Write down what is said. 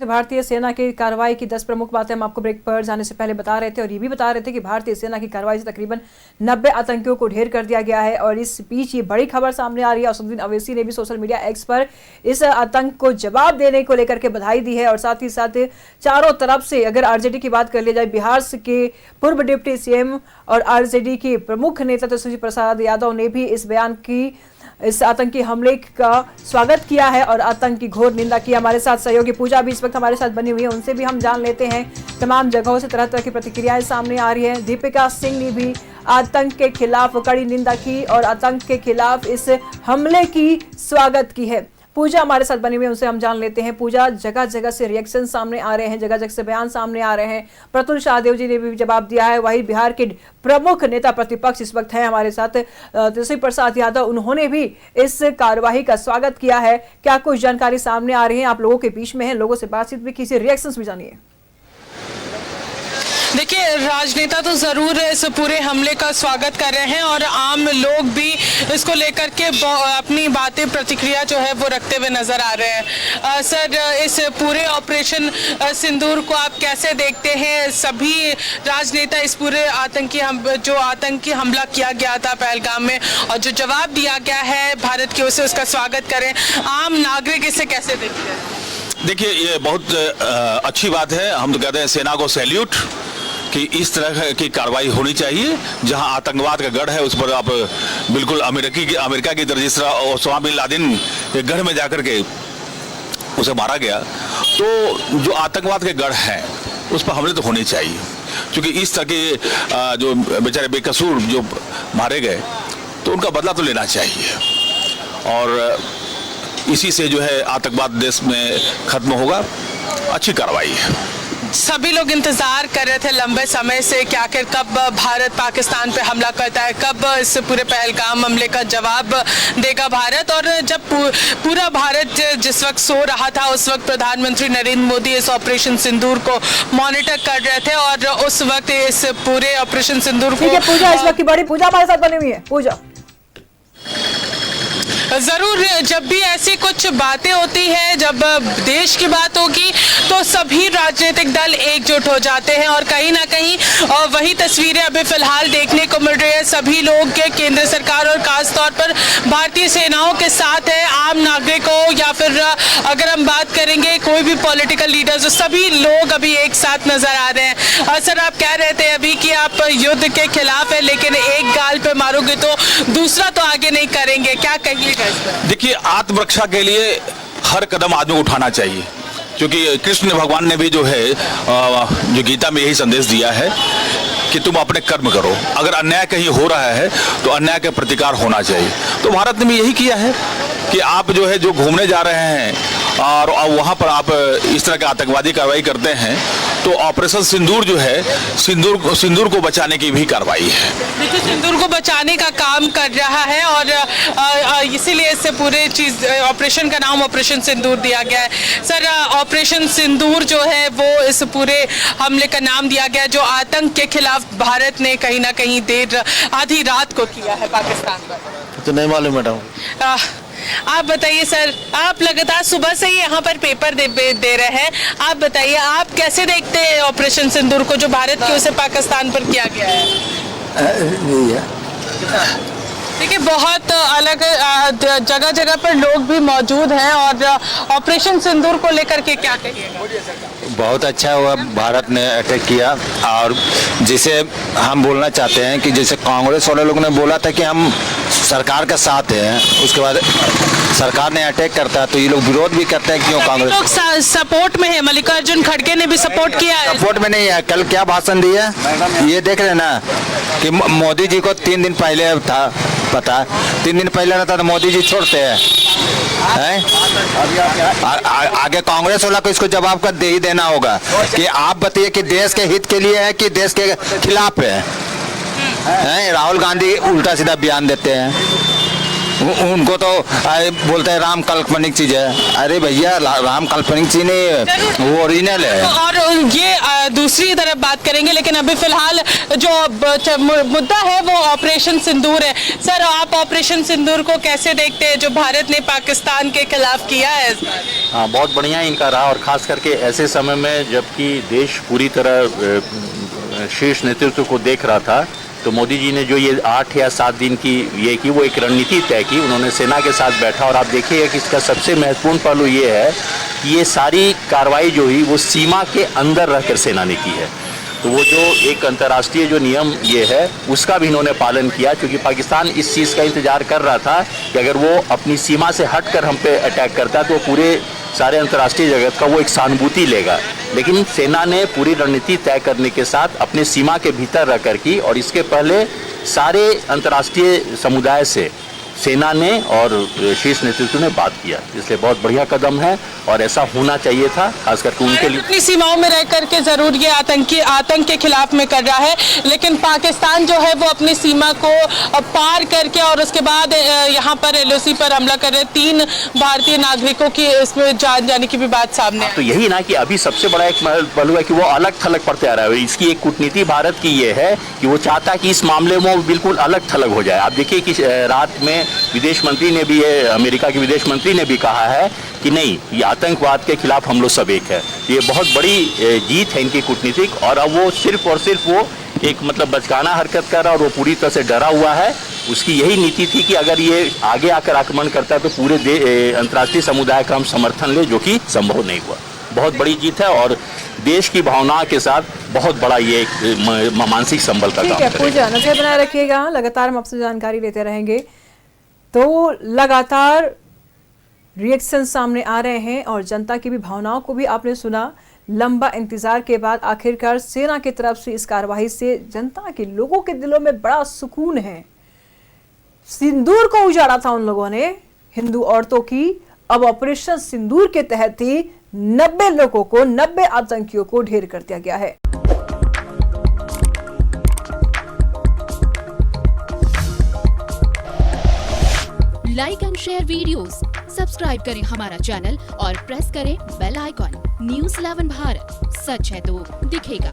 भारतीय सेना की कार्रवाई की 10 प्रमुख बातें हम आपको ब्रेक पर जाने से पहले बता रहे थे और ये भी बता रहे थे कि भारतीय सेना की कार्रवाई से तकरीबन 90 आतंकियों को ढेर कर दिया गया है। और इस बीच ये बड़ी खबर सामने आ रही है। असदुद्दीन अवैसी ने भी सोशल मीडिया एक्स पर इस आतंक को जवाब देने को लेकर के बधाई दी है। और साथ ही साथ चारों तरफ से अगर आरजेडी की बात कर ली जाए, बिहार के पूर्व डिप्टी सीएम और आरजेडी के प्रमुख नेता तेजस्वी प्रसाद यादव ने भी इस बयान की इस आतंकी हमले का स्वागत किया है और आतंक की घोर निंदा की। हमारे साथ सहयोगी पूजा भी इस वक्त हमारे साथ बनी हुई है, उनसे भी हम जान लेते हैं। तमाम जगहों से तरह तरह की प्रतिक्रियाएं सामने आ रही हैं। दीपिका सिंह ने भी आतंक के खिलाफ कड़ी निंदा की और आतंक के खिलाफ इस हमले की स्वागत की है। पूजा हमारे साथ बनी हुई है, उनसे हम जान लेते हैं। पूजा, जगह जगह से रिएक्शन सामने आ रहे हैं, जगह जगह से बयान सामने आ रहे हैं। प्रतुल शाहदेव जी ने भी जवाब दिया है। वही बिहार के प्रमुख नेता प्रतिपक्ष इस वक्त हैं हमारे साथ, तेजस्वी प्रसाद यादव, उन्होंने भी इस कार्यवाही का स्वागत किया है। क्या कुछ जानकारी सामने आ रही है? आप लोगों के बीच में है, लोगों से बातचीत भी की, रिएक्शंस भी जानिए। देखिए, राजनेता तो जरूर इस पूरे हमले का स्वागत कर रहे हैं और आम लोग भी इसको लेकर के अपनी बातें, प्रतिक्रिया जो है वो रखते हुए नजर आ रहे हैं। सर, इस पूरे ऑपरेशन सिंदूर को आप कैसे देखते हैं? सभी राजनेता इस पूरे आतंकी हमला किया गया था पहलगाम में और जो जवाब दिया गया है भारत की ओर से, उसका स्वागत करें। आम नागरिक इसे कैसे देखते हैं? देखिए, ये बहुत अच्छी बात है। हम तो कहते हैं सेना को सैल्यूट कि इस तरह की कार्रवाई होनी चाहिए। जहां आतंकवाद का गढ़ है उस पर आप बिल्कुल अमेरिका की तरह, जिस तरह ओसामा बिन लादेन के गढ़ में जाकर के उसे मारा गया, तो जो आतंकवाद के गढ़ है उस पर हमले तो होने चाहिए। क्योंकि इस तरह के जो बेचारे बेकसूर जो मारे गए, तो उनका बदला तो लेना चाहिए और इसी से जो है आतंकवाद देश में खत्म होगा। अच्छी कार्रवाई है। सभी लोग इंतजार कर रहे थे लंबे समय से कि आखिर कब भारत पाकिस्तान पे हमला करता है, कब इस पूरे पहलगाम हमले का जवाब देगा भारत। और जब पूरा भारत जिस वक्त सो रहा था, उस वक्त प्रधानमंत्री नरेंद्र मोदी इस ऑपरेशन सिंदूर को मॉनिटर कर रहे थे और उस वक्त इस पूरे ऑपरेशन सिंदूर को पूजा इस वक्त की बड़ी पूजा हमारे साथ बनी हुई है। पूजा, जरूर जब भी ऐसी कुछ बातें होती है, जब देश की बात होगी, तो सभी राजनीतिक दल एकजुट हो जाते हैं और कहीं ना कहीं वही तस्वीरें अभी फिलहाल देखने को मिल रही है। सभी लोग केंद्र सरकार और खास तौर पर भारतीय सेनाओं के साथ है। आम नागरिकों या फिर अगर हम बात करेंगे कोई भी पॉलिटिकल लीडर्स, तो सभी लोग अभी एक साथ नजर आ रहे हैं। सर, आप कह रहे थे अभी कि आप युद्ध के खिलाफ है, लेकिन एक गाल पे मारोगे तो दूसरा तो आगे नहीं करेंगे, क्या कहिएगा? देखिए, आत्मरक्षा के लिए हर कदम आदमी को उठाना चाहिए, क्योंकि कृष्ण भगवान ने भी जो है जो गीता में यही संदेश दिया है कि तुम अपने कर्म करो। अगर अन्याय कहीं हो रहा है तो अन्याय का प्रतिकार होना चाहिए। तो भारत ने भी यही किया है कि आप जो है जो घूमने जा रहे हैं और वहाँ पर आप इस तरह की आतंकवादी कार्रवाई करते हैं, तो ऑपरेशन सिंदूर जो है सिंदूर को बचाने की भी कार्रवाई है। देखिए, सिंदूर को बचाने का काम कर रहा है और इसीलिए इससे पूरे चीज ऑपरेशन का नाम ऑपरेशन सिंदूर दिया गया है। सर, ऑपरेशन सिंदूर जो है वो इस पूरे हमले का नाम दिया गया जो आतंक के खिलाफ भारत ने कहीं ना कहीं देर आधी रात को किया है पाकिस्तान पर। तो नहीं मालूम मैडम। आप बताइए सर, आप लगातार सुबह से ही यहाँ पर पेपर दे रहे हैं, आप बताइए आप कैसे देखते हैं ऑपरेशन सिंदूर को जो भारत की ओर से पाकिस्तान पर किया गया है? देखिए, बहुत अलग जगह जगह पर लोग भी मौजूद हैं और ऑपरेशन सिंदूर को लेकर के क्या कहिएगा? बहुत अच्छा हुआ भारत ने अटैक किया। और जिसे हम बोलना चाहते हैं कि जैसे कांग्रेस वाले लोग ने बोला था कि हम सरकार के साथ हैं, उसके बाद सरकार ने अटैक करता है तो ये लोग विरोध भी करते हैं। क्यों कांग्रेस लोग सपोर्ट में है? मल्लिकार्जुन खड़गे ने भी सपोर्ट किया है। सपोर्ट में नहीं है। कल क्या भाषण दिया ये देख रहे ना कि मोदी जी को 3 दिन पहले था पता, 3 दिन पहले रहता तो मोदी जी छोड़ते हैं। आगे कांग्रेस वाला को इसको जवाब कर दे ही देना होगा कि आप बताइए कि देश के हित के लिए है कि देश के खिलाफ है? राहुल गांधी उल्टा सीधा बयान देते हैं। उनको तो बोलते हैं राम काल्पनिक चीज है। अरे भैया राम काल्पनिक चीज नहीं है, वो ओरिजिनल है। और ये दूसरी तरफ बात करेंगे, लेकिन अभी फिलहाल जो मुद्दा है वो ऑपरेशन सिंदूर है। सर, आप ऑपरेशन सिंदूर को कैसे देखते हैं जो भारत ने पाकिस्तान के खिलाफ किया है इस बार? हाँ, बहुत बढ़िया इनका रहा, और खास करके ऐसे समय में जबकि देश पूरी तरह शीर्ष नेतृत्व को देख रहा था, तो मोदी जी ने जो ये 8 या 7 दिन की ये की, वो एक रणनीति तय की। उन्होंने सेना के साथ बैठा, और आप देखिए कि इसका सबसे महत्वपूर्ण पहलू ये है कि ये सारी कार्रवाई जो हुई वो सीमा के अंदर रहकर सेना ने की है। तो वो जो एक अंतर्राष्ट्रीय जो नियम ये है उसका भी इन्होंने पालन किया, क्योंकि पाकिस्तान इस चीज़ का इंतजार कर रहा था कि अगर वो अपनी सीमा से हटकर हम पे अटैक करता तो पूरे सारे अंतर्राष्ट्रीय जगत का वो एक सहानुभूति लेगा। लेकिन सेना ने पूरी रणनीति तय करने के साथ अपने सीमा के भीतर रहकर की, और इसके पहले सारे अंतर्राष्ट्रीय समुदाय से सेना ने और शीर्ष नेतृत्व ने बात किया। इसलिए बहुत बढ़िया कदम है, और ऐसा होना चाहिए था, खास करके उनके लिए। अपनी सीमाओं में रह करके जरूर ये आतंक के खिलाफ में कर रहा है, लेकिन पाकिस्तान जो है वो अपनी सीमा को पार करके और उसके बाद यहाँ पर LOC पर हमला कर रहे 3 भारतीय नागरिकों की इसमें जान जाने की भी बात सामने है। तो यही ना कि अभी सबसे बड़ा एक पहलू है कि वो अलग थलग पड़ते आ रहा है। इसकी एक कूटनीति भारत की ये है कि वो चाहता है कि इस मामले में वो बिल्कुल अलग थलग हो जाए। आप देखिए कि रात में विदेश मंत्री ने भी, अमेरिका के विदेश मंत्री ने भी कहा है कि नहीं, ये आतंकवाद के खिलाफ हम लोग सब एक है। ये बहुत बड़ी जीत है इनकी कूटनीतिक, और अब वो सिर्फ और सिर्फ वो एक मतलब बचकाना हरकत कर रहा, और वो पूरी तरह से डरा हुआ है। उसकी यही नीति थी कि अगर ये आगे आकर आक्रमण करता है तो पूरे अंतर्राष्ट्रीय समुदाय का हम समर्थन ले, जो कि संभव नहीं हुआ। बहुत बड़ी जीत है, और देश की भावना के साथ बहुत बड़ा ये मानसिक संबल का काम है। पूजा, नजर बनाए रखिएगा, लगातार हम आपसे जानकारी लेते रहेंगे। तो लगातार रिएक्शन सामने आ रहे हैं, और जनता की भी भावनाओं को भी आपने सुना। लंबा इंतजार के बाद आखिरकार सेना की तरफ से इस कार्रवाई से जनता के लोगों के दिलों में बड़ा सुकून है। सिंदूर को उजाड़ा था उन लोगों ने, हिंदू औरतों की। अब ऑपरेशन सिंदूर के तहत ही 90 लोगों को, 90 आतंकियों को ढेर कर दिया गया है। Like and share videos, subscribe करें हमारा चैनल और प्रेस करें बेल आइकॉन। News 11 भारत, सच है तो दिखेगा।